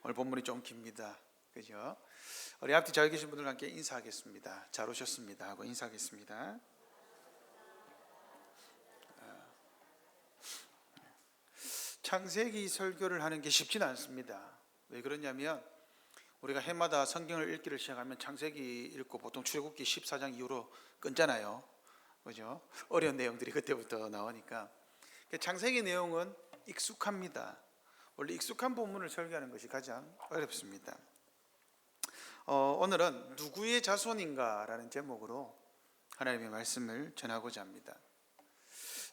오늘 본문이 좀 깁니다. 그죠? 우리 앞뒤 잘 계신 분들과 함께 인사하겠습니다. 잘 오셨습니다 하고 인사하겠습니다. 창세기 설교를 하는 게 쉽지는 않습니다. 왜 그러냐면 우리가 해마다 성경을 읽기를 시작하면 창세기 읽고 보통 출애굽기 14장 이후로 끊잖아요. 그죠? 어려운 내용들이 그때부터 나오니까 창세기 내용은 익숙합니다. 원래 익숙한 본문을 설교하는 것이 가장 어렵습니다. 오늘은 누구의 자손인가라는 제목으로 하나님의 말씀을 전하고자 합니다.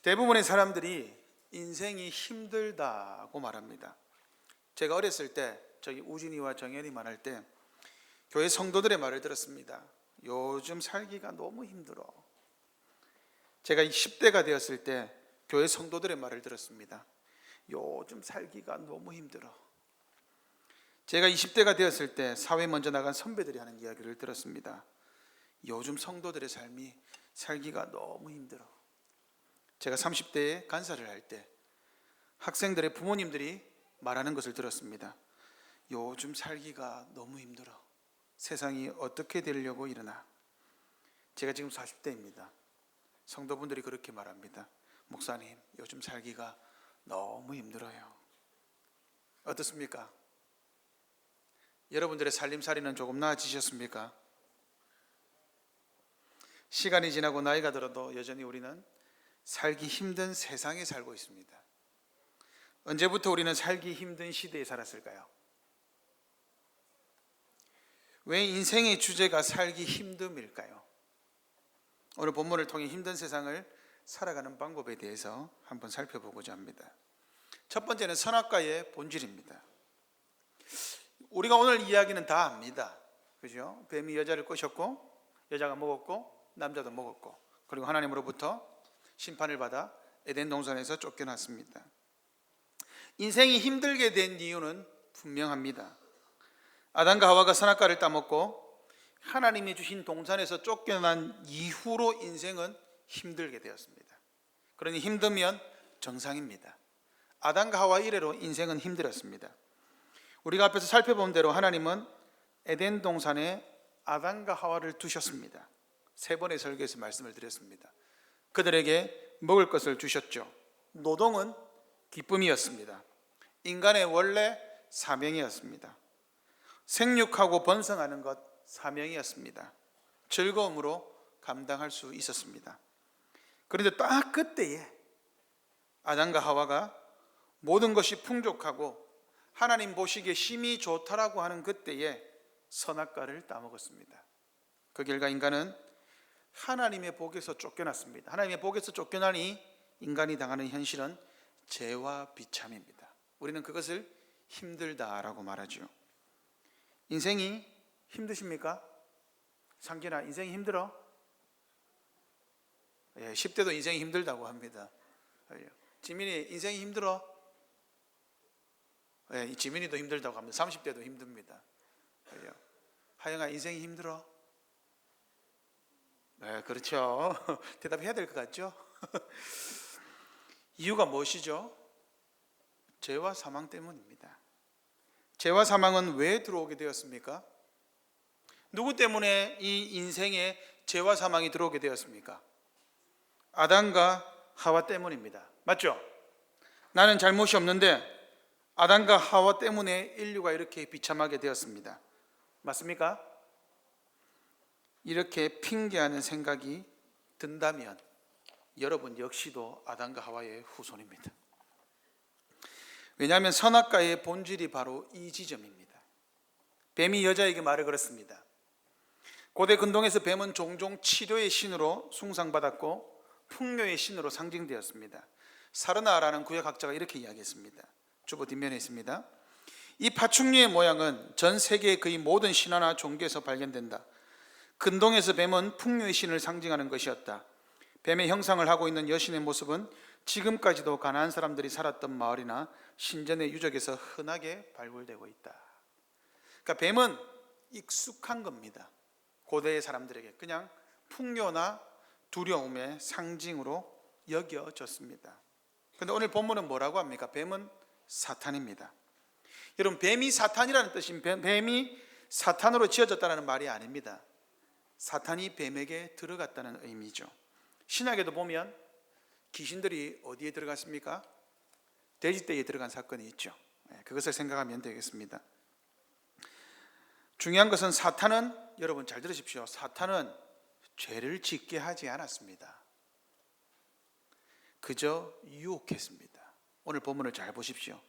대부분의 사람들이 인생이 힘들다고 말합니다. 제가 어렸을 때 저기 우진이와 정연이 말할 때 교회 성도들의 말을 들었습니다. 요즘 살기가 너무 힘들어. 제가 10대가 되었을 때 교회 성도들의 말을 들었습니다. 요즘 살기가 너무 힘들어. 제가 20대가 되었을 때 사회 먼저 나간 선배들이 하는 이야기를 들었습니다. 요즘 성도들의 삶이 살기가 너무 힘들어. 제가 30대에 간사를 할 때 학생들의 부모님들이 말하는 것을 들었습니다. 요즘 살기가 너무 힘들어. 세상이 어떻게 되려고 이러나. 제가 지금 40대입니다. 성도분들이 그렇게 말합니다. 목사님, 요즘 살기가 너무 힘들어요. 어떻습니까? 여러분들의 살림살이는 조금 나아지셨습니까? 시간이 지나고 나이가 들어도 여전히 우리는 살기 힘든 세상에 살고 있습니다. 언제부터 우리는 살기 힘든 시대에 살았을까요? 왜 인생의 주제가 살기 힘듦일까요? 오늘 본문을 통해 힘든 세상을 살아가는 방법에 대해서 한번 살펴보고자 합니다. 첫 번째는 선악과의 본질입니다. 우리가 오늘 이야기는 다 압니다. 그죠? 뱀이 여자를 꼬셨고 여자가 먹었고 남자도 먹었고 그리고 하나님으로부터 심판을 받아 에덴 동산에서 쫓겨났습니다. 인생이 힘들게 된 이유는 분명합니다. 아담과 하와가 선악과를 따먹고 하나님이 주신 동산에서 쫓겨난 이후로 인생은 힘들게 되었습니다. 그러니 힘들면 정상입니다. 아담과 하와 이래로 인생은 힘들었습니다. 우리가 앞에서 살펴본 대로 하나님은 에덴 동산에 아담과 하와를 두셨습니다. 3번의 설교에서 말씀을 드렸습니다. 그들에게 먹을 것을 주셨죠. 노동은 기쁨이었습니다. 인간의 원래 사명이었습니다. 생육하고 번성하는 것 사명이었습니다. 즐거움으로 감당할 수 있었습니다. 그런데 딱 그때에 아담과 하와가 모든 것이 풍족하고 하나님 보시기에 심히 좋다라고 하는 그때에 선악과를 따먹었습니다. 그 결과 인간은 하나님의 복에서 쫓겨났습니다. 하나님의 복에서 쫓겨나니 인간이 당하는 현실은 죄와 비참입니다. 우리는 그것을 힘들다라고 말하죠. 인생이 힘드십니까? 상진아, 인생이 힘들어? 예, 10대도 인생이 힘들다고 합니다. 지민이, 인생이 힘들어? 예, 지민이도 힘들다고 합니다. 30대도 힘듭니다. 하영아, 인생이 힘들어? 네, 그렇죠. 대답해야 될 것 같죠? 이유가 무엇이죠? 죄와 사망 때문입니다. 죄와 사망은 왜 들어오게 되었습니까? 누구 때문에 이 인생에 죄와 사망이 들어오게 되었습니까? 아담과 하와 때문입니다. 맞죠? 나는 잘못이 없는데 아담과 하와 때문에 인류가 이렇게 비참하게 되었습니다. 맞습니까? 이렇게 핑계하는 생각이 든다면 여러분 역시도 아담과 하와의 후손입니다. 왜냐하면 선악과의 본질이 바로 이 지점입니다. 뱀이 여자에게 말을 걸었습니다. 고대 근동에서 뱀은 종종 치료의 신으로 숭상받았고 풍요의 신으로 상징되었습니다. 사르나라는 구약학자가 이렇게 이야기했습니다. 주보 뒷면에 있습니다. 이 파충류의 모양은 전 세계의 거의 모든 신화나 종교에서 발견된다. 근동에서 뱀은 풍요의 신을 상징하는 것이었다. 뱀의 형상을 하고 있는 여신의 모습은 지금까지도 가나안 사람들이 살았던 마을이나 신전의 유적에서 흔하게 발굴되고 있다. 그러니까 뱀은 익숙한 겁니다. 고대의 사람들에게 그냥 풍요나 두려움의 상징으로 여겨졌습니다. 그런데 오늘 본문은 뭐라고 합니까? 뱀은 사탄입니다. 여러분, 뱀이 사탄이라는 뜻인 뱀이 사탄으로 지어졌다는 말이 아닙니다. 사탄이 뱀에게 들어갔다는 의미죠. 신약에도 보면 귀신들이 어디에 들어갔습니까? 돼지떼에 들어간 사건이 있죠. 그것을 생각하면 되겠습니다. 중요한 것은 사탄은, 여러분 잘 들으십시오, 사탄은 죄를 짓게 하지 않았습니다. 그저 유혹했습니다. 오늘 본문을 잘 보십시오.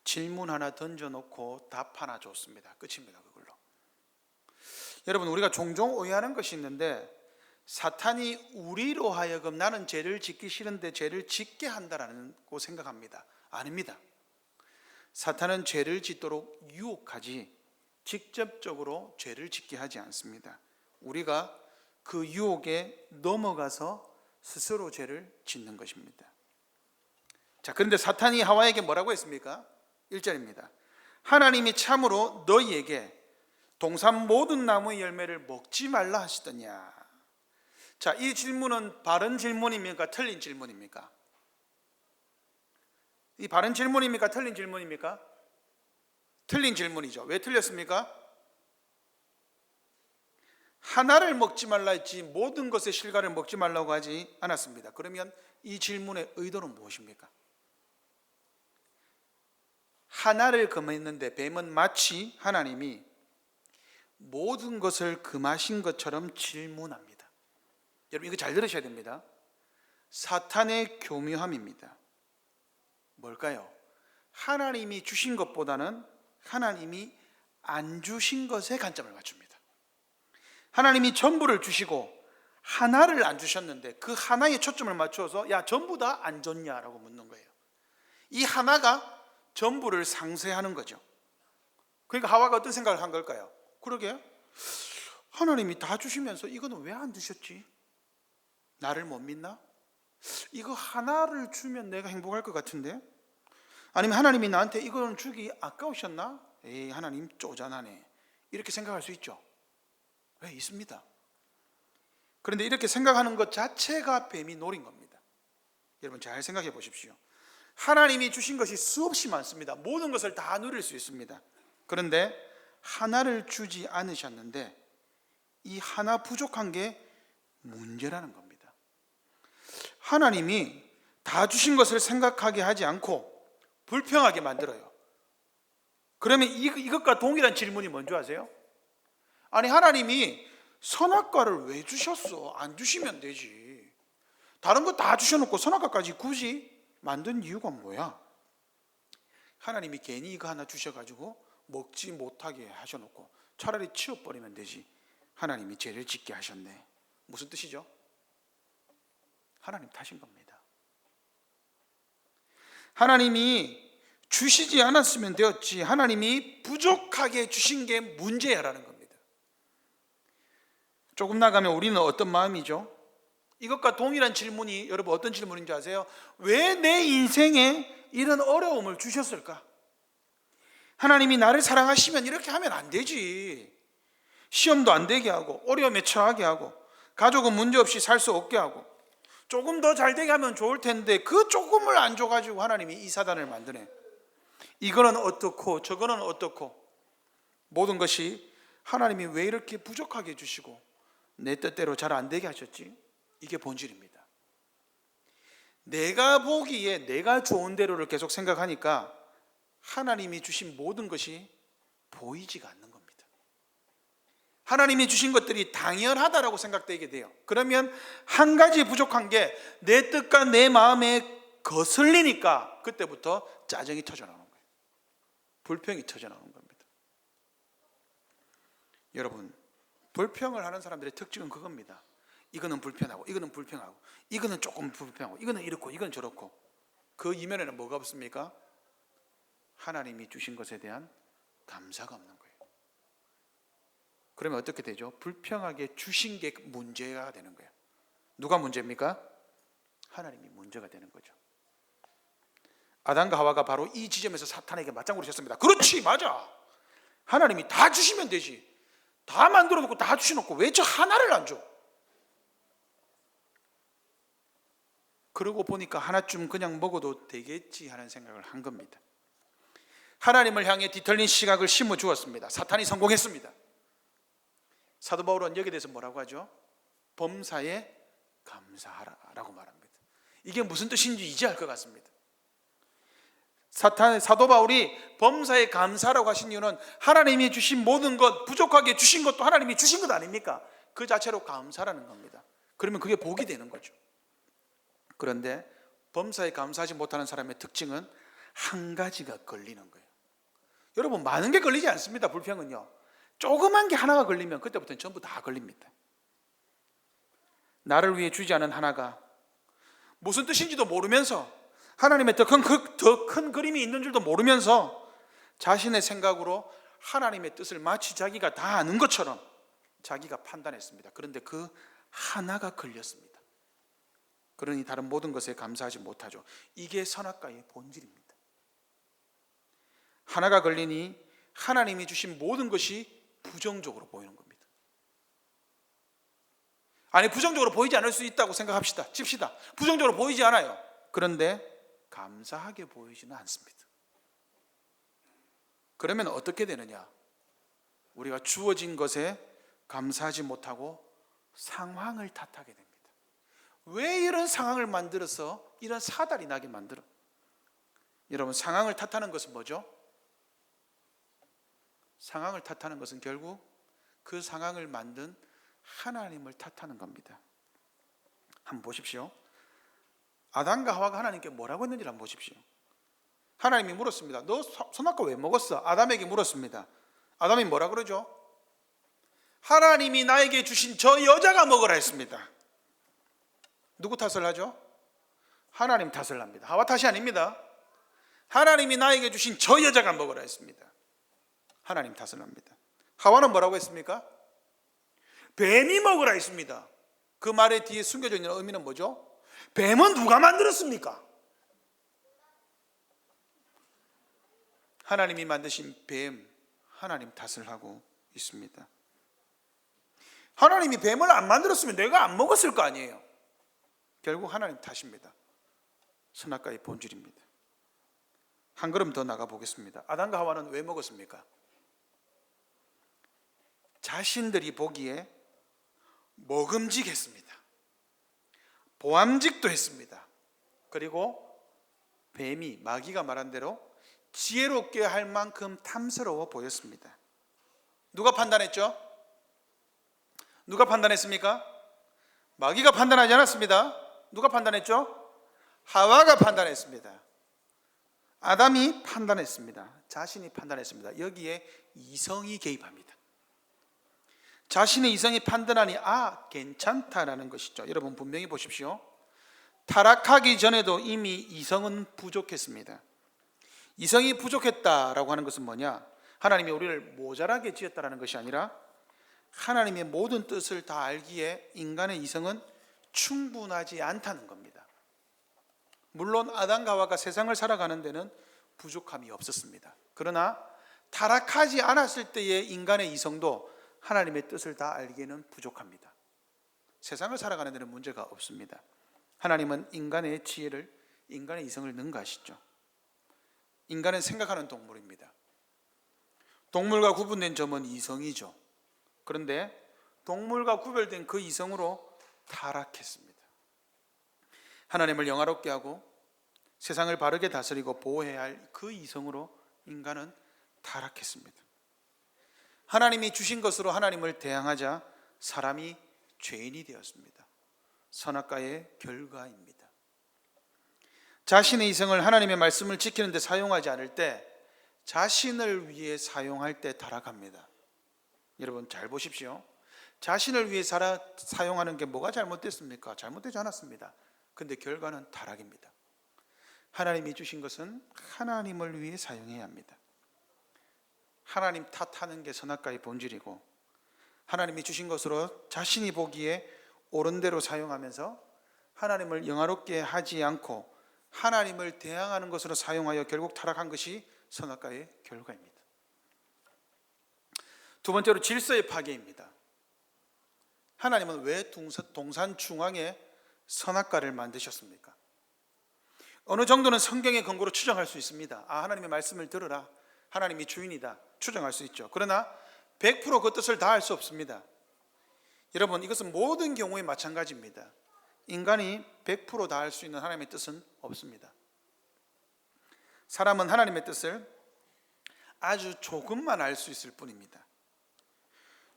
질문 하나 던져놓고 답 하나 줬습니다. 끝입니다. 그걸로. 여러분, 우리가 종종 오해하는 것이 있는데, 사탄이 우리로 하여금 나는 죄를 짓기 싫은데 죄를 짓게 한다라고 생각합니다. 아닙니다. 사탄은 죄를 짓도록 유혹하지 직접적으로 죄를 짓게 하지 않습니다. 우리가 그 유혹에 넘어가서 스스로 죄를 짓는 것입니다. 자, 그런데 사탄이 하와에게 뭐라고 했습니까? 1절입니다. 하나님이 참으로 너희에게 동산 모든 나무의 열매를 먹지 말라 하시더냐. 자, 이 질문은 바른 질문입니까? 틀린 질문입니까? 이 바른 질문입니까? 틀린 질문입니까? 틀린 질문이죠. 왜 틀렸습니까? 하나를 먹지 말라 했지 모든 것의 실과를 먹지 말라고 하지 않았습니다. 그러면 이 질문의 의도는 무엇입니까? 하나를 금했는데 뱀은 마치 하나님이 모든 것을 금하신 것처럼 질문합니다. 여러분, 이거 잘 들으셔야 됩니다. 사탄의 교묘함입니다. 뭘까요? 하나님이 주신 것보다는 하나님이 안 주신 것에 관점을 맞춥니다. 하나님이 전부를 주시고 하나를 안 주셨는데 그 하나에 초점을 맞춰서 야, 전부 다 안 줬냐라고 묻는 거예요. 이 하나가 전부를 상쇄하는 거죠. 그러니까 하와가 어떤 생각을 한 걸까요? 그러게, 하나님이 다 주시면서 이거는 왜 안 주셨지? 나를 못 믿나? 이거 하나를 주면 내가 행복할 것 같은데? 아니면 하나님이 나한테 이거는 주기 아까우셨나? 에이, 하나님 쪼잔하네. 이렇게 생각할 수 있죠. 왜? 있습니다. 그런데 이렇게 생각하는 것 자체가 뱀이 노린 겁니다. 여러분, 잘 생각해 보십시오. 하나님이 주신 것이 수없이 많습니다. 모든 것을 다 누릴 수 있습니다. 그런데 하나를 주지 않으셨는데 이 하나 부족한 게 문제라는 겁니다. 하나님이 다 주신 것을 생각하게 하지 않고 불평하게 만들어요. 그러면 이것과 동일한 질문이 뭔지 아세요? 아니, 하나님이 선악과를 왜 주셨어? 안 주시면 되지. 다른 거 다 주셔놓고 선악과까지 굳이 만든 이유가 뭐야? 하나님이 괜히 이거 하나 주셔가지고 먹지 못하게 하셔놓고 차라리 치워버리면 되지. 하나님이 죄를 짓게 하셨네. 무슨 뜻이죠? 하나님 탓인 겁니다. 하나님이 주시지 않았으면 되었지, 하나님이 부족하게 주신 게 문제야라는 겁니다. 조금 나가면 우리는 어떤 마음이죠? 이것과 동일한 질문이, 여러분 어떤 질문인지 아세요? 왜 내 인생에 이런 어려움을 주셨을까? 하나님이 나를 사랑하시면 이렇게 하면 안 되지. 시험도 안 되게 하고 어려움에 처하게 하고 가족은 문제없이 살 수 없게 하고 조금 더 잘 되게 하면 좋을 텐데 그 조금을 안 줘가지고 하나님이 이 사단을 만드네. 이거는 어떻고 저거는 어떻고, 모든 것이 하나님이 왜 이렇게 부족하게 해주시고 내 뜻대로 잘 안 되게 하셨지? 이게 본질입니다. 내가 보기에 내가 좋은 대로를 계속 생각하니까 하나님이 주신 모든 것이 보이지가 않는 겁니다. 하나님이 주신 것들이 당연하다라고 생각되게 돼요. 그러면 한 가지 부족한 게 내 뜻과 내 마음에 거슬리니까 그때부터 짜증이 터져나오는 거예요. 불평이 터져나오는 겁니다. 여러분, 불평을 하는 사람들의 특징은 그겁니다. 이거는 불편하고 이거는 불평하고 이거는 조금 불평하고 이거는 이렇고 이건 저렇고, 그 이면에는 뭐가 없습니까? 하나님이 주신 것에 대한 감사가 없는 거예요. 그러면 어떻게 되죠? 불평하게 주신 게 문제가 되는 거예요. 누가 문제입니까? 하나님이 문제가 되는 거죠. 아담과 하와가 바로 이 지점에서 사탄에게 맞장구를 쳤습니다. 그렇지, 맞아. 하나님이 다 주시면 되지. 다 만들어 놓고 다 주셔놓고 왜 저 하나를 안 줘? 그러고 보니까 하나쯤 그냥 먹어도 되겠지 하는 생각을 한 겁니다. 하나님을 향해 뒤틀린 시각을 심어 주었습니다. 사탄이 성공했습니다. 사도 바울은 여기에 대해서 뭐라고 하죠? 범사에 감사하라라고 말합니다. 이게 무슨 뜻인지 이제 알 것 같습니다. 사도 바울이 범사에 감사라고 하신 이유는 하나님이 주신 모든 것, 부족하게 주신 것도 하나님이 주신 것 아닙니까? 그 자체로 감사라는 겁니다. 그러면 그게 복이 되는 거죠. 그런데 범사에 감사하지 못하는 사람의 특징은 한 가지가 걸리는 거예요. 여러분, 많은 게 걸리지 않습니다. 불평은요, 조그만 게 하나가 걸리면 그때부터는 전부 다 걸립니다. 나를 위해 주지 않은 하나가 무슨 뜻인지도 모르면서, 하나님의 더 큰 그림이 있는 줄도 모르면서 자신의 생각으로 하나님의 뜻을 마치 자기가 다 아는 것처럼 자기가 판단했습니다. 그런데 그 하나가 걸렸습니다. 그러니 다른 모든 것에 감사하지 못하죠. 이게 선악과의 본질입니다. 하나가 걸리니 하나님이 주신 모든 것이 부정적으로 보이는 겁니다. 아니, 부정적으로 보이지 않을 수 있다고 생각합시다. 칩시다. 부정적으로 보이지 않아요. 그런데 감사하게 보이지는 않습니다. 그러면 어떻게 되느냐? 우리가 주어진 것에 감사하지 못하고 상황을 탓하게 됩니다. 왜 이런 상황을 만들어서 이런 사달이 나게 만들어? 여러분, 상황을 탓하는 것은 뭐죠? 상황을 탓하는 것은 결국 그 상황을 만든 하나님을 탓하는 겁니다. 한번 보십시오. 아담과 하와가 하나님께 뭐라고 했는지 한번 보십시오. 하나님이 물었습니다. 너 선악과 왜 먹었어? 아담에게 물었습니다. 아담이 뭐라 그러죠? 하나님이 나에게 주신 저 여자가 먹으라 했습니다. 누구 탓을 하죠? 하나님 탓을 합니다. 하와 탓이 아닙니다. 하나님이 나에게 주신 저 여자가 먹으라 했습니다. 하나님 탓을 합니다. 하와는 뭐라고 했습니까? 뱀이 먹으라 했습니다. 그 말의 뒤에 숨겨져 있는 의미는 뭐죠? 뱀은 누가 만들었습니까? 하나님이 만드신 뱀, 하나님 탓을 하고 있습니다. 하나님이 뱀을 안 만들었으면 내가 안 먹었을 거 아니에요. 결국 하나님 탓입니다. 선악과의 본질입니다. 한 걸음 더 나가 보겠습니다. 아담과 하와는 왜 먹었습니까? 자신들이 보기에 먹음직했습니다. 보암직도 했습니다. 그리고 뱀이, 마귀가 말한 대로 지혜롭게 할 만큼 탐스러워 보였습니다. 누가 판단했죠? 누가 판단했습니까? 마귀가 판단하지 않았습니다. 누가 판단했죠? 하와가 판단했습니다. 아담이 판단했습니다. 자신이 판단했습니다. 여기에 이성이 개입합니다. 자신의 이성이 판단하니 괜찮다라는 것이죠. 여러분, 분명히 보십시오. 타락하기 전에도 이미 이성은 부족했습니다. 이성이 부족했다라고 하는 것은 뭐냐? 하나님이 우리를 모자라게 지었다라는 것이 아니라 하나님의 모든 뜻을 다 알기에 인간의 이성은 충분하지 않다는 겁니다. 물론 아담과 하와가 세상을 살아가는 데는 부족함이 없었습니다. 그러나 타락하지 않았을 때의 인간의 이성도 하나님의 뜻을 다 알기에는 부족합니다. 세상을 살아가는 데는 문제가 없습니다. 하나님은 인간의 지혜를, 인간의 이성을 능가하시죠. 인간은 생각하는 동물입니다. 동물과 구분된 점은 이성이죠. 그런데 동물과 구별된 그 이성으로 타락했습니다. 하나님을 영화롭게 하고 세상을 바르게 다스리고 보호해야 할 그 이성으로 인간은 타락했습니다. 하나님이 주신 것으로 하나님을 대항하자 사람이 죄인이 되었습니다. 선악과의 결과입니다. 자신의 이성을 하나님의 말씀을 지키는 데 사용하지 않을 때 자신을 위해 사용할 때 타락합니다. 여러분, 잘 보십시오. 자신을 위해 사용하는 게 뭐가 잘못됐습니까? 잘못되지 않았습니다. 근데 결과는 타락입니다. 하나님이 주신 것은 하나님을 위해 사용해야 합니다. 하나님 탓하는 게 선악과의 본질이고, 하나님이 주신 것으로 자신이 보기에 옳은 대로 사용하면서 하나님을 영화롭게 하지 않고 하나님을 대항하는 것으로 사용하여 결국 타락한 것이 선악과의 결과입니다. 두 번째로 질서의 파괴입니다. 하나님은 왜 동산 중앙에 선악과를 만드셨습니까? 어느 정도는 성경의 근거로 추정할 수 있습니다. 하나님의 말씀을 들으라. 하나님이 주인이다 추정할 수 있죠. 그러나 100% 그 뜻을 다 알 수 없습니다. 여러분, 이것은 모든 경우에 마찬가지입니다. 인간이 100% 다 알 수 있는 하나님의 뜻은 없습니다. 사람은 하나님의 뜻을 아주 조금만 알 수 있을 뿐입니다.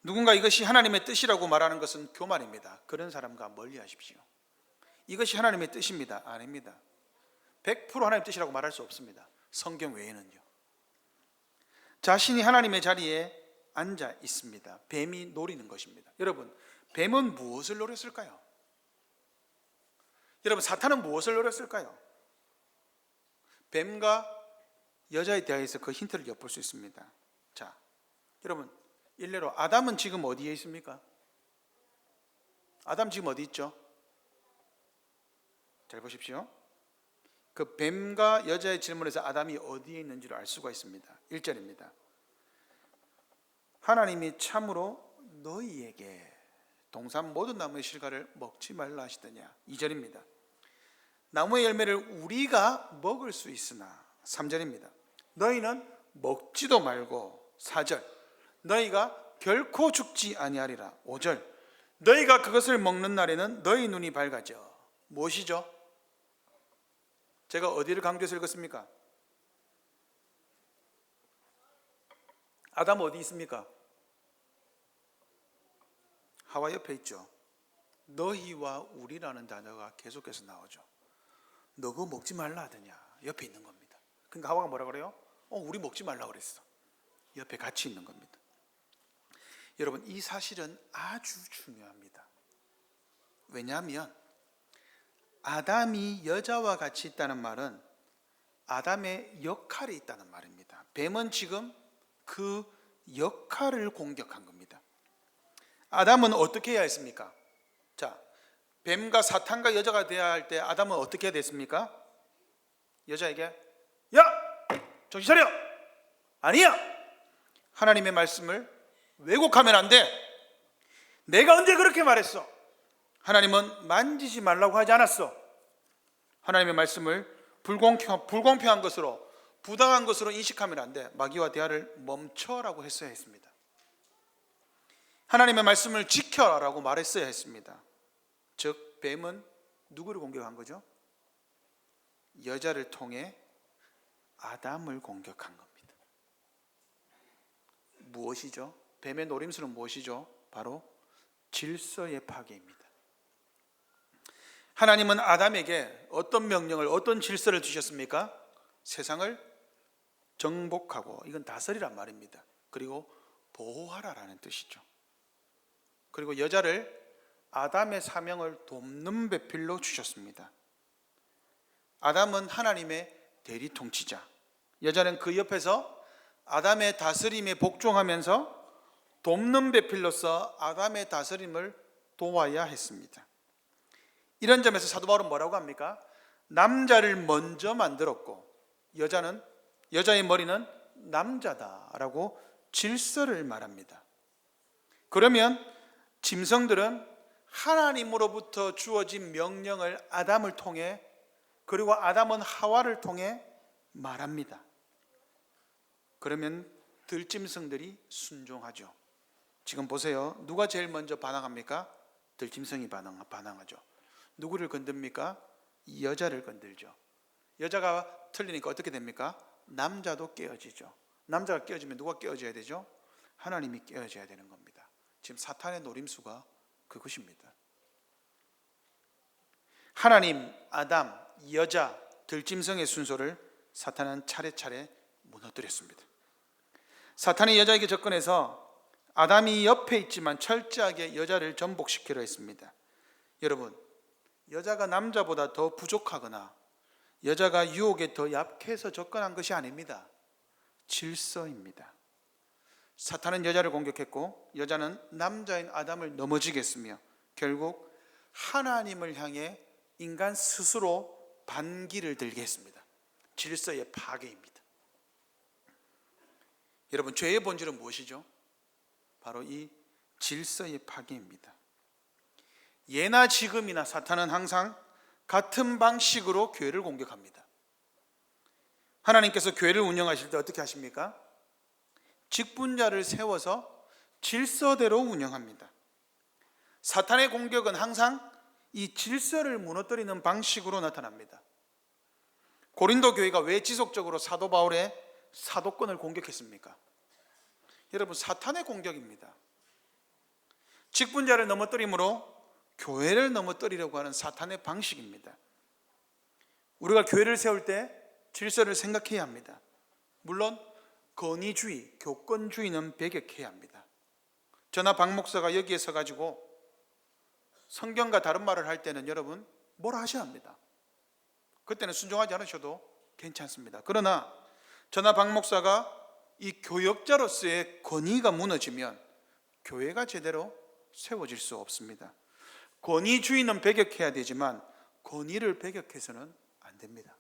누군가 이것이 하나님의 뜻이라고 말하는 것은 교만입니다. 그런 사람과 멀리 하십시오. 이것이 하나님의 뜻입니다. 아닙니다. 100% 하나님의 뜻이라고 말할 수 없습니다. 성경 외에는요. 자신이 하나님의 자리에 앉아 있습니다. 뱀이 노리는 것입니다. 여러분, 뱀은 무엇을 노렸을까요? 여러분, 사탄은 무엇을 노렸을까요? 뱀과 여자에 대해서 그 힌트를 엿볼 수 있습니다. 자, 여러분, 일례로 아담은 지금 어디에 있습니까? 아담 지금 어디 있죠? 잘 보십시오. 그 뱀과 여자의 질문에서 아담이 어디에 있는지를 알 수가 있습니다. 1절입니다. 하나님이 참으로 너희에게 동산 모든 나무의 실과를 먹지 말라 하시더냐. 2절입니다. 나무의 열매를 우리가 먹을 수 있으나. 3절입니다. 너희는 먹지도 말고. 4절. 너희가 결코 죽지 아니하리라. 5절. 너희가 그것을 먹는 날에는 너희 눈이 밝아져. 무엇이죠? 제가 어디를 강조해서 읽었습니까? 아담 어디 있습니까? 하와 옆에 있죠. 너희와 우리라는 단어가 계속해서 나오죠. 너 그거 먹지 말라 하더냐. 옆에 있는 겁니다. 그러니까 하와가 뭐라 그래요? 우리 먹지 말라 그랬어. 옆에 같이 있는 겁니다. 여러분, 이 사실은 아주 중요합니다. 왜냐하면 아담이 여자와 같이 있다는 말은 아담의 역할이 있다는 말입니다. 뱀은 지금 그 역할을 공격한 겁니다. 아담은 어떻게 해야 했습니까? 자, 뱀과 사탄과 여자가 되어야 할 때 아담은 어떻게 해야 됐습니까? 여자에게 야! 정신 차려! 아니야! 하나님의 말씀을 왜곡하면 안 돼. 내가 언제 그렇게 말했어? 하나님은 만지지 말라고 하지 않았어. 하나님의 말씀을 불공평한 것으로, 부당한 것으로 인식하면 안 돼. 마귀와 대화를 멈춰라고 했어야 했습니다. 하나님의 말씀을 지켜라라고 말했어야 했습니다. 즉 뱀은 누구를 공격한 거죠? 여자를 통해 아담을 공격한 겁니다. 무엇이죠? 뱀의 노림수는 무엇이죠? 바로 질서의 파괴입니다. 하나님은 아담에게 어떤 명령을, 어떤 질서를 주셨습니까? 세상을 정복하고, 이건 다스리란 말입니다. 그리고 보호하라라는 뜻이죠. 그리고 여자를 아담의 사명을 돕는 배필로 주셨습니다. 아담은 하나님의 대리 통치자, 여자는 그 옆에서 아담의 다스림에 복종하면서 돕는 배필로서 아담의 다스림을 도와야 했습니다. 이런 점에서 사도 바울은 뭐라고 합니까? 남자를 먼저 만들었고 여자의 머리는 남자다라고 질서를 말합니다. 그러면 짐승들은 하나님으로부터 주어진 명령을 아담을 통해, 그리고 아담은 하와를 통해 말합니다. 그러면 들짐승들이 순종하죠. 지금 보세요. 누가 제일 먼저 반항합니까? 들짐승이 반항하죠. 누구를 건듭니까? 여자를 건들죠. 여자가 틀리니까 어떻게 됩니까? 남자도 깨어지죠. 남자가 깨어지면 누가 깨어져야 되죠? 하나님이 깨어져야 되는 겁니다. 지금 사탄의 노림수가 그것입니다. 하나님, 아담, 여자, 들짐승의 순서를 사탄은 차례차례 무너뜨렸습니다. 사탄이 여자에게 접근해서 아담이 옆에 있지만 철저하게 여자를 전복시키려 했습니다. 여러분, 여자가 남자보다 더 부족하거나 여자가 유혹에 더 약해서 접근한 것이 아닙니다. 질서입니다. 사탄은 여자를 공격했고 여자는 남자인 아담을 넘어지게 했으며 결국 하나님을 향해 인간 스스로 반기를 들게 했습니다. 질서의 파괴입니다. 여러분, 죄의 본질은 무엇이죠? 바로 이 질서의 파괴입니다. 예나 지금이나 사탄은 항상 같은 방식으로 교회를 공격합니다. 하나님께서 교회를 운영하실 때 어떻게 하십니까? 직분자를 세워서 질서대로 운영합니다. 사탄의 공격은 항상 이 질서를 무너뜨리는 방식으로 나타납니다. 고린도 교회가 왜 지속적으로 사도 바울의 사도권을 공격했습니까? 여러분, 사탄의 공격입니다. 직분자를 넘어뜨림으로 교회를 넘어뜨리려고 하는 사탄의 방식입니다. 우리가 교회를 세울 때 질서를 생각해야 합니다. 물론 권위주의, 교권주의는 배격해야 합니다. 저나 박 목사가 여기에 서가지고 성경과 다른 말을 할 때는 여러분 뭐라 하셔야 합니다. 그때는 순종하지 않으셔도 괜찮습니다. 그러나 저나 박 목사가 이 교역자로서의 권위가 무너지면 교회가 제대로 세워질 수 없습니다. 권위주의는 배격해야 되지만 권위를 배격해서는 안 됩니다.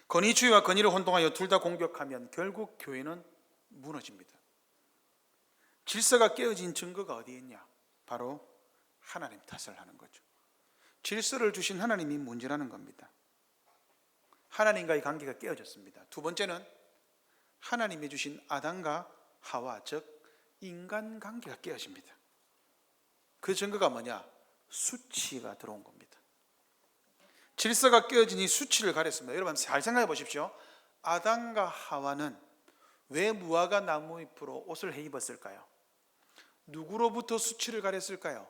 권위주의와 권위를 혼동하여 둘 다 공격하면 결국 교회는 무너집니다. 질서가 깨어진 증거가 어디에 있냐? 바로 하나님 탓을 하는 거죠. 질서를 주신 하나님이 문제라는 겁니다. 하나님과의 관계가 깨어졌습니다. 두 번째는 하나님이 주신 아담과 하와, 즉 인간관계가 깨어집니다. 그 증거가 뭐냐? 수치가 들어온 겁니다. 질서가 깨어지니 수치를 가렸습니다. 여러분 잘 생각해 보십시오. 아담과 하와는 왜 무화과 나무 잎으로 옷을 해 입었을까요? 누구로부터 수치를 가렸을까요?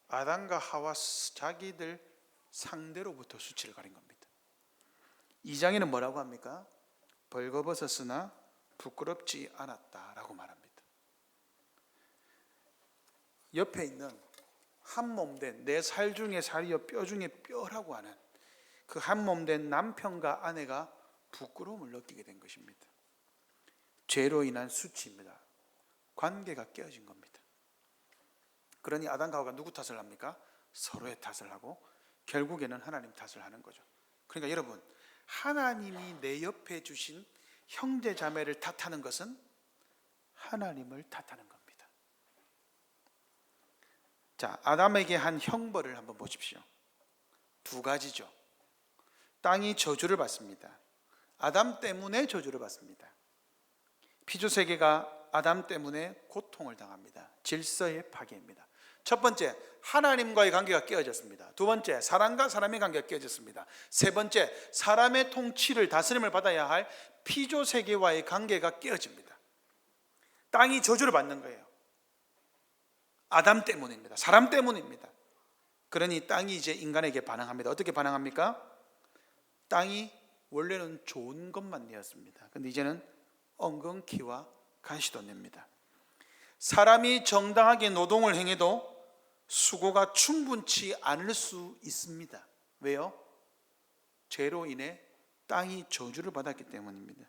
아담과 하와 자기들 상대로부터 수치를 가린 겁니다. 2장에는 뭐라고 합니까? 벌거벗었으나 부끄럽지 않았다라고 말합니다. 옆에 있는 한 몸된 내 살 중에 살이요 뼈 중에 뼈라고 하는 그 한 몸된 남편과 아내가 부끄러움을 느끼게 된 것입니다. 죄로 인한 수치입니다. 관계가 깨어진 겁니다. 그러니 아담과 하와가 누구 탓을 합니까? 서로의 탓을 하고 결국에는 하나님 탓을 하는 거죠. 그러니까 여러분, 하나님이 내 옆에 주신 형제 자매를 탓하는 것은 하나님을 탓하는 겁니다. 자, 아담에게 한 형벌을 한번 보십시오. 두 가지죠. 땅이 저주를 받습니다. 아담 때문에 저주를 받습니다. 피조세계가 아담 때문에 고통을 당합니다. 질서의 파괴입니다. 첫 번째, 하나님과의 관계가 깨어졌습니다. 두 번째, 사람과 사람의 관계가 깨어졌습니다. 세 번째, 사람의 통치를 다스림을 받아야 할 피조세계와의 관계가 깨어집니다. 땅이 저주를 받는 거예요. 아담 때문입니다. 사람 때문입니다. 그러니 땅이 이제 인간에게 반항합니다. 어떻게 반항합니까? 땅이 원래는 좋은 것만 내었습니다. 근데 이제는 엉겅퀴와 가시도 냅니다. 사람이 정당하게 노동을 행해도 수고가 충분치 않을 수 있습니다. 왜요? 죄로 인해 땅이 저주를 받았기 때문입니다.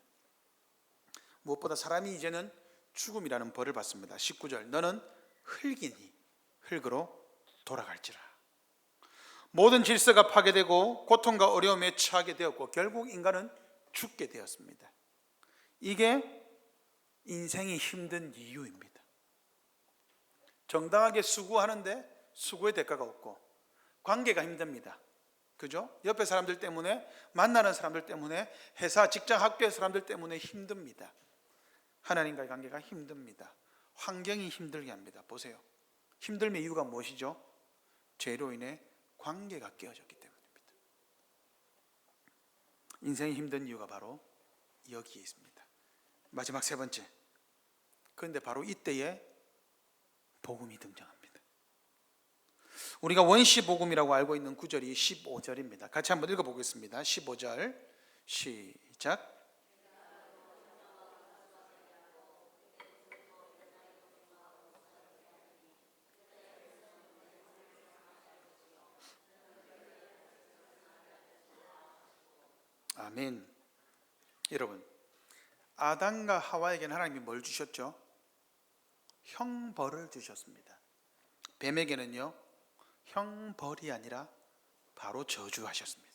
무엇보다 사람이 이제는 죽음이라는 벌을 받습니다. 19절, 너는 흙이니 흙으로 돌아갈지라. 모든 질서가 파괴되고 고통과 어려움에 처하게 되었고 결국 인간은 죽게 되었습니다. 이게 인생이 힘든 이유입니다. 정당하게 수고하는데 수고의 대가가 없고 관계가 힘듭니다. 그죠? 옆에 사람들 때문에, 만나는 사람들 때문에, 회사, 직장, 학교의 사람들 때문에 힘듭니다. 하나님과의 관계가 힘듭니다. 환경이 힘들게 합니다. 보세요. 힘듦의 이유가 무엇이죠? 죄로 인해 관계가 깨어졌기 때문입니다. 인생이 힘든 이유가 바로 여기에 있습니다. 마지막 세 번째. 그런데 바로 이때에 복음이 등장합니다. 우리가 원시복음이라고 알고 있는 구절이 15절입니다. 같이 한번 읽어보겠습니다. 15절 시작. 아멘. 여러분, 아담과 하와에게는 하나님이 뭘 주셨죠? 형벌을 주셨습니다. 뱀에게는요, 형벌이 아니라 바로 저주하셨습니다.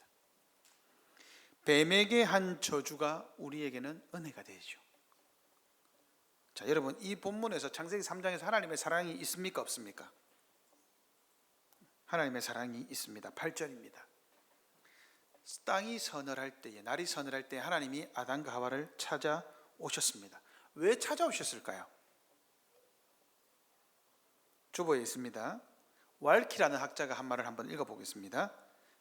뱀에게 한 저주가 우리에게는 은혜가 되죠. 자, 여러분, 이 본문에서 창세기 3장에서 하나님의 사랑이 있습니까? 없습니까? 하나님의 사랑이 있습니다. 8절입니다. 땅이 서늘할 때에, 날이 서늘할 때 하나님이 아담과 하와를 찾아오셨습니다. 왜 찾아오셨을까요? 주보에 있습니다. 왈키라는 학자가 한 말을 한번 읽어보겠습니다.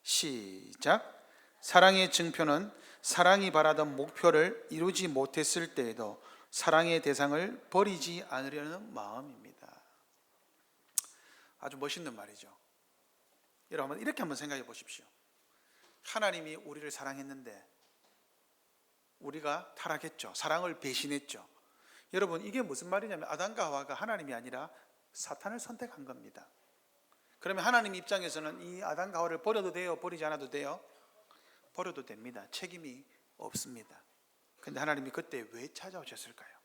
시작. 사랑의 증표는 사랑이 바라던 목표를 이루지 못했을 때에도 사랑의 대상을 버리지 않으려는 마음입니다. 아주 멋있는 말이죠. 여러분 이렇게 한번 생각해 보십시오. 하나님이 우리를 사랑했는데 우리가 타락했죠. 사랑을 배신했죠. 여러분 이게 무슨 말이냐면 아담과 하와가 하나님이 아니라 사탄을 선택한 겁니다. 그러면 하나님 입장에서는 이 아담과 하와를 버려도 돼요? 버리지 않아도 돼요? 버려도 됩니다. 책임이 없습니다. 근데 하나님이 그때 왜 찾아오셨을까요?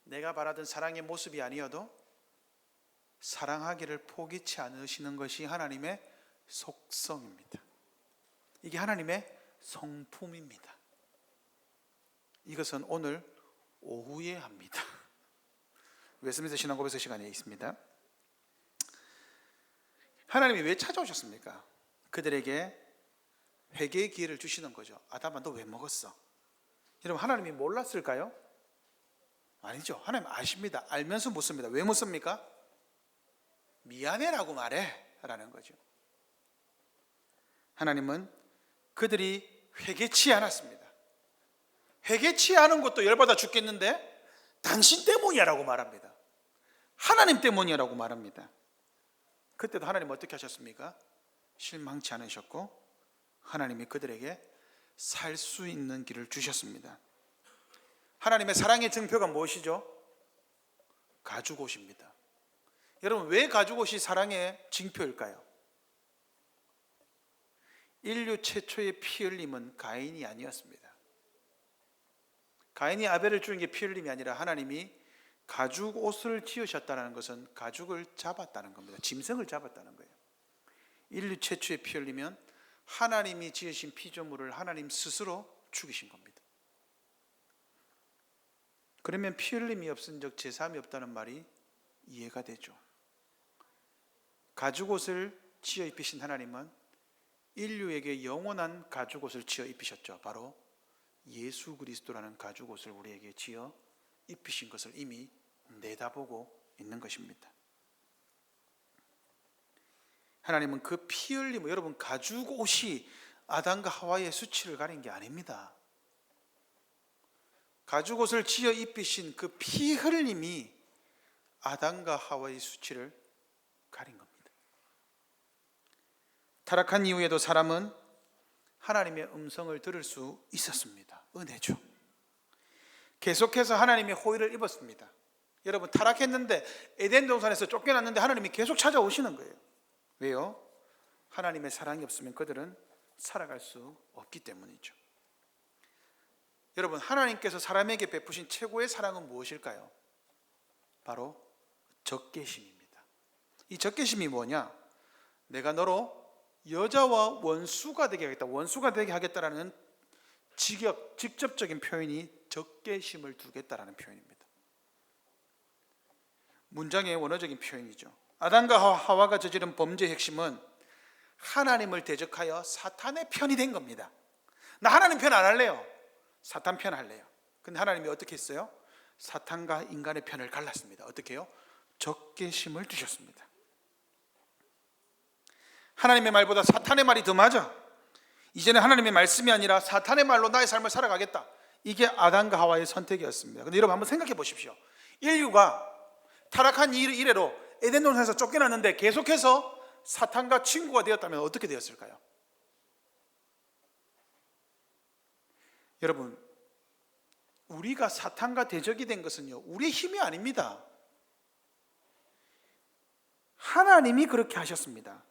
내가 바라던 사랑의 모습이 아니어도 사랑하기를 포기치 않으시는 것이 하나님의 속성입니다. 이게 하나님의 성품입니다. 이것은 오늘 오후에 합니다. 웨스민스터 신앙고백서 시간에 있습니다. 하나님이 왜 찾아오셨습니까? 그들에게 회개의 기회를 주시는 거죠. 아담아 너 왜 먹었어? 여러분 하나님이 몰랐을까요? 아니죠. 하나님 아십니다. 알면서 묻습니다. 왜 묻습니까? 미안해라고 말해 라는 거죠. 하나님은 그들이 회개치 않았습니다. 회개치 않은 것도 열받아 죽겠는데 당신 때문이라고 말합니다. 하나님 때문이라고 말합니다. 그때도 하나님 어떻게 하셨습니까? 실망치 않으셨고 하나님이 그들에게 살 수 있는 길을 주셨습니다. 하나님의 사랑의 증표가 무엇이죠? 가죽옷입니다. 여러분 왜 가죽옷이 사랑의 징표일까요? 인류 최초의 피 흘림은 가인이 아니었습니다. 가인이 아벨을 죽인 게 피 흘림이 아니라 하나님이 가죽옷을 지으셨다는 것은 가죽을 잡았다는 겁니다. 짐승을 잡았다는 거예요. 인류 최초의 피 흘리면 하나님이 지으신 피조물을 하나님 스스로 죽이신 겁니다. 그러면 피 흘림이 없은 적 제사함이 없다는 말이 이해가 되죠. 가죽옷을 지어 입히신 하나님은 인류에게 영원한 가죽옷을 지어 입히셨죠. 바로 예수 그리스도라는 가죽옷을 우리에게 지어 입히신 것을 이미 내다보고 있는 것입니다. 하나님은 그 피 흘림, 여러분 가죽옷이 아담과 하와의 수치를 가린 게 아닙니다. 가죽옷을 지어 입히신 그 피 흘림이 아담과 하와의 수치를 가린 겁니다. 타락한 이후에도 사람은 하나님의 음성을 들을 수 있었습니다. 은혜죠. 계속해서 하나님의 호의를 입었습니다. 여러분 타락했는데 에덴 동산에서 쫓겨났는데 하나님이 계속 찾아오시는 거예요. 왜요? 하나님의 사랑이 없으면 그들은 살아갈 수 없기 때문이죠. 여러분 하나님께서 사람에게 베푸신 최고의 사랑은 무엇일까요? 바로 적개심입니다. 이 적개심이 뭐냐? 내가 너로 여자와 원수가 되게 하겠다, 원수가 되게 하겠다라는 직접적인 표현이 적개심을 두겠다라는 표현입니다. 문장의 원어적인 표현이죠. 아담과 하와가 저지른 범죄의 핵심은 하나님을 대적하여 사탄의 편이 된 겁니다. 나 하나님 편 안 할래요. 사탄 편 할래요. 근데 하나님이 어떻게 했어요? 사탄과 인간의 편을 갈랐습니다. 어떻게 해요? 적개심을 두셨습니다. 하나님의 말보다 사탄의 말이 더 맞아. 이제는 하나님의 말씀이 아니라 사탄의 말로 나의 삶을 살아가겠다. 이게 아담과 하와의 선택이었습니다. 근데 여러분 한번 생각해 보십시오. 인류가 타락한 이래로 에덴 동산에서 쫓겨났는데 계속해서 사탄과 친구가 되었다면 어떻게 되었을까요? 여러분 우리가 사탄과 대적이 된 것은요 우리의 힘이 아닙니다. 하나님이 그렇게 하셨습니다.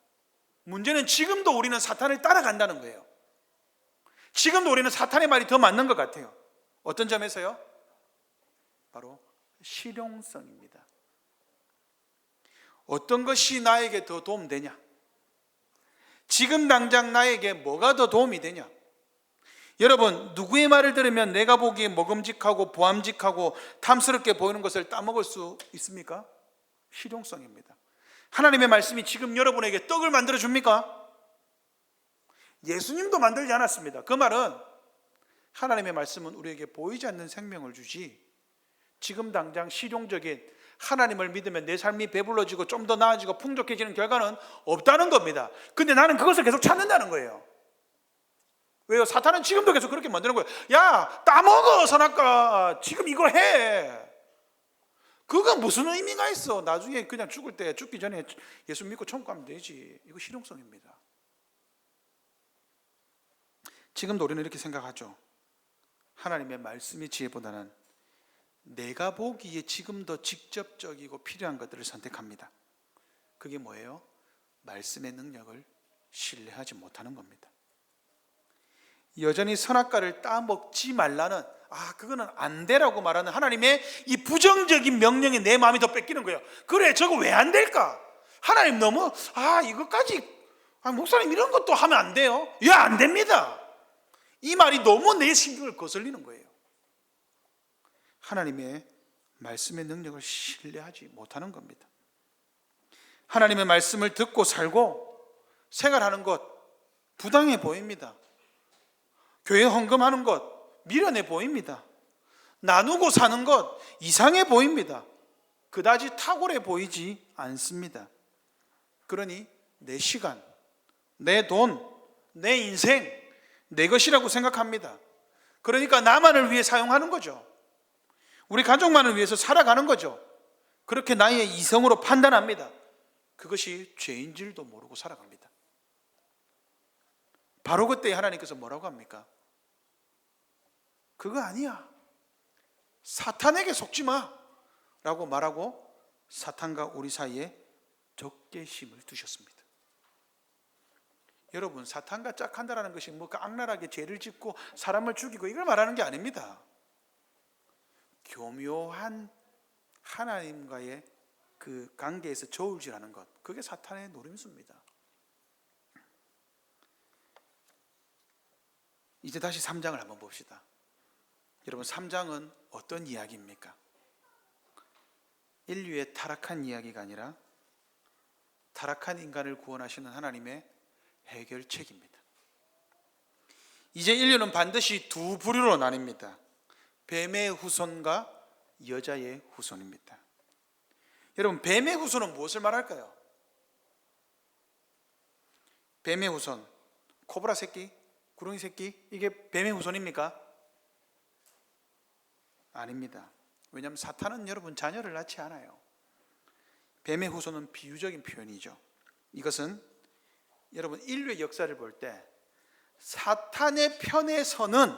문제는 지금도 우리는 사탄을 따라간다는 거예요. 지금도 우리는 사탄의 말이 더 맞는 것 같아요. 어떤 점에서요? 바로 실용성입니다. 어떤 것이 나에게 더 도움되냐? 지금 당장 나에게 뭐가 더 도움이 되냐? 여러분 누구의 말을 들으면 내가 보기에 먹음직하고 보암직하고 탐스럽게 보이는 것을 따먹을 수 있습니까? 실용성입니다. 하나님의 말씀이 지금 여러분에게 떡을 만들어 줍니까? 예수님도 만들지 않았습니다. 그 말은 하나님의 말씀은 우리에게 보이지 않는 생명을 주지, 지금 당장 실용적인 하나님을 믿으면 내 삶이 배불러지고 좀 더 나아지고 풍족해지는 결과는 없다는 겁니다. 근데 나는 그것을 계속 찾는다는 거예요. 왜요? 사탄은 지금도 계속 그렇게 만드는 거예요. 야, 따먹어 선악과, 지금 이거 해. 그거 무슨 의미가 있어? 나중에 그냥 죽을 때, 죽기 전에 예수 믿고 천국 가면 되지. 이거 실용성입니다. 지금도 우리는 이렇게 생각하죠. 하나님의 말씀의 지혜보다는 내가 보기에 지금 더 직접적이고 필요한 것들을 선택합니다. 그게 뭐예요? 말씀의 능력을 신뢰하지 못하는 겁니다. 여전히 선악과를 따먹지 말라는, 그거는 안 되라고 말하는 하나님의 이 부정적인 명령에 내 마음이 더 뺏기는 거예요. 그래, 저거 왜 안 될까? 하나님 너무 이것까지, 목사님 이런 것도 하면 안 돼요? 안 됩니다. 이 말이 너무 내 신경을 거슬리는 거예요. 하나님의 말씀의 능력을 신뢰하지 못하는 겁니다. 하나님의 말씀을 듣고 살고 생활하는 것 부당해 보입니다. 교회 헌금하는 것 미련해 보입니다. 나누고 사는 것 이상해 보입니다. 그다지 탁월해 보이지 않습니다. 그러니 내 시간, 내 돈, 내 인생 내 것이라고 생각합니다. 그러니까 나만을 위해 사용하는 거죠. 우리 가족만을 위해서 살아가는 거죠. 그렇게 나의 이성으로 판단합니다. 그것이 죄인 줄도 모르고 살아갑니다. 바로 그때 하나님께서 뭐라고 합니까? 그거 아니야. 사탄에게 속지 마 라고 말하고 사탄과 우리 사이에 적개심을 두셨습니다. 여러분, 사탄과 짝한다라는 것이 악랄하게 죄를 짓고 사람을 죽이고 이걸 말하는 게 아닙니다. 교묘한 하나님과의 그 관계에서 저울질하는 것, 그게 사탄의 노림수입니다. 이제 다시 3장을 한번 봅시다. 여러분, 3장은 어떤 이야기입니까? 인류의 타락한 이야기가 아니라 타락한 인간을 구원하시는 하나님의 해결책입니다. 이제 인류는 반드시 두 부류로 나뉩니다. 뱀의 후손과 여자의 후손입니다. 여러분, 뱀의 후손은 무엇을 말할까요? 뱀의 후손, 코브라 새끼, 구렁이 새끼, 이게 뱀의 후손입니까? 아닙니다. 왜냐하면 사탄은 여러분 자녀를 낳지 않아요. 뱀의 후손은 비유적인 표현이죠. 이것은 여러분 인류의 역사를 볼 때 사탄의 편에 서는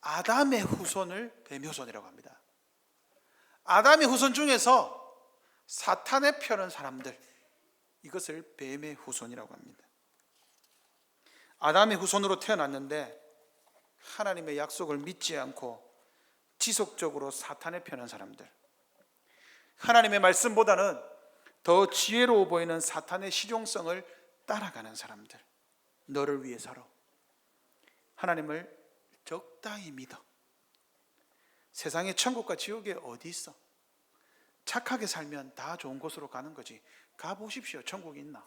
아담의 후손을 뱀의 후손이라고 합니다. 아담의 후손 중에서 사탄의 편은 사람들, 이것을 뱀의 후손이라고 합니다. 아담의 후손으로 태어났는데 하나님의 약속을 믿지 않고 지속적으로 사탄의 편한 사람들, 하나님의 말씀보다는 더 지혜로워 보이는 사탄의 실용성을 따라가는 사람들, 너를 위해 살아, 하나님을 적당히 믿어, 세상에 천국과 지옥이 어디 있어, 착하게 살면 다 좋은 곳으로 가는 거지, 가보십시오, 천국이 있나.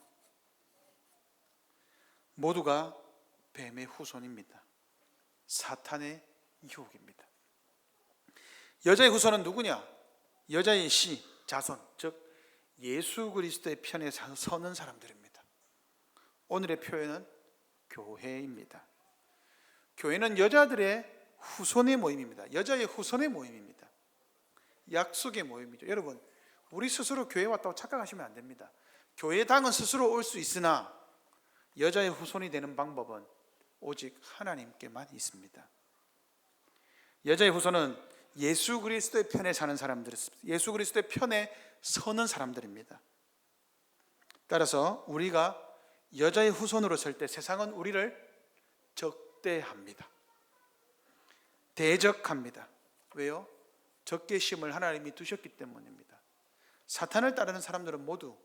모두가 뱀의 후손입니다. 사탄의 유혹입니다. 여자의 후손은 누구냐? 여자의 씨, 자손, 즉 예수 그리스도의 편에 서는 사람들입니다. 오늘의 표현은 교회입니다. 교회는 여자들의 후손의 모임입니다. 여자의 후손의 모임입니다. 약속의 모임이죠. 여러분, 우리 스스로 교회 왔다고 착각하시면 안 됩니다. 교회당은 스스로 올 수 있으나 여자의 후손이 되는 방법은 오직 하나님께만 있습니다. 여자의 후손은 예수 그리스도의 편에 사는 사람들, 예수 그리스도의 편에 서는 사람들입니다. 따라서 우리가 여자의 후손으로 설 때 세상은 우리를 적대합니다. 대적합니다. 왜요? 적개심을 하나님이 두셨기 때문입니다. 사탄을 따르는 사람들은 모두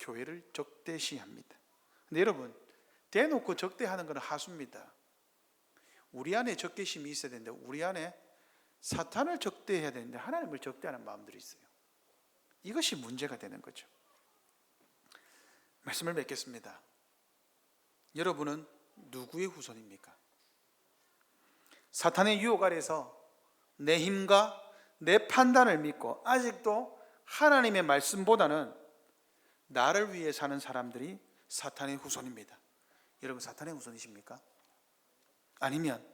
교회를 적대시합니다. 근데 여러분, 대놓고 적대하는 것은 하수입니다. 우리 안에 적개심이 있어야 되는데 우리 안에 사탄을 적대해야 되는데 하나님을 적대하는 마음들이 있어요. 이것이 문제가 되는 거죠. 말씀을 맺겠습니다. 여러분은 누구의 후손입니까? 사탄의 유혹 아래서 내 힘과 내 판단을 믿고 아직도 하나님의 말씀보다는 나를 위해 사는 사람들이 사탄의 후손입니다. 여러분, 사탄의 후손이십니까? 아니면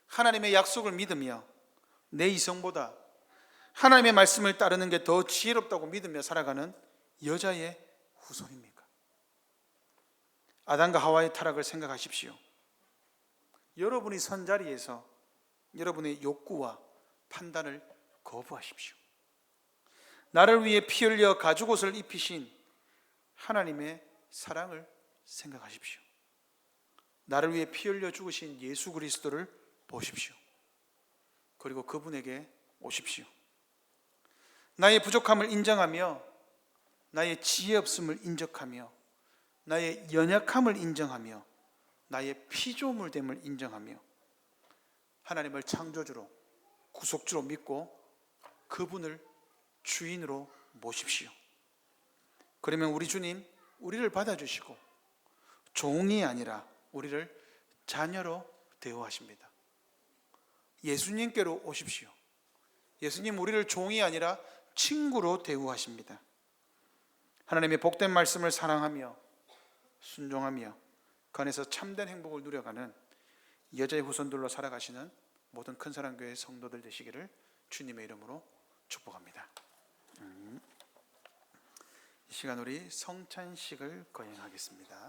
하나님의 약속을 믿으며 내 이성보다 하나님의 말씀을 따르는 게 더 지혜롭다고 믿으며 살아가는 여자의 후손입니까? 아담과 하와의 타락을 생각하십시오. 여러분이 선 자리에서 여러분의 욕구와 판단을 거부하십시오. 나를 위해 피 흘려 가죽옷을 입히신 하나님의 사랑을 생각하십시오. 나를 위해 피 흘려 죽으신 예수 그리스도를 보십시오. 그리고 그분에게 오십시오. 나의 부족함을 인정하며 나의 지혜 없음을 인정하며 나의 연약함을 인정하며 나의 피조물됨을 인정하며 하나님을 창조주로 구속주로 믿고 그분을 주인으로 모십시오. 그러면 우리 주님 우리를 받아주시고 종이 아니라 우리를 자녀로 대우하십니다. 예수님께로 오십시오. 예수님 우리를 종이 아니라 친구로 대우하십니다. 하나님의 복된 말씀을 사랑하며 순종하며 그 안에서 참된 행복을 누려가는 여자의 후손들로 살아가시는 모든 큰사랑교회 성도들 되시기를 주님의 이름으로 축복합니다. 이 시간 우리 성찬식을 거행하겠습니다.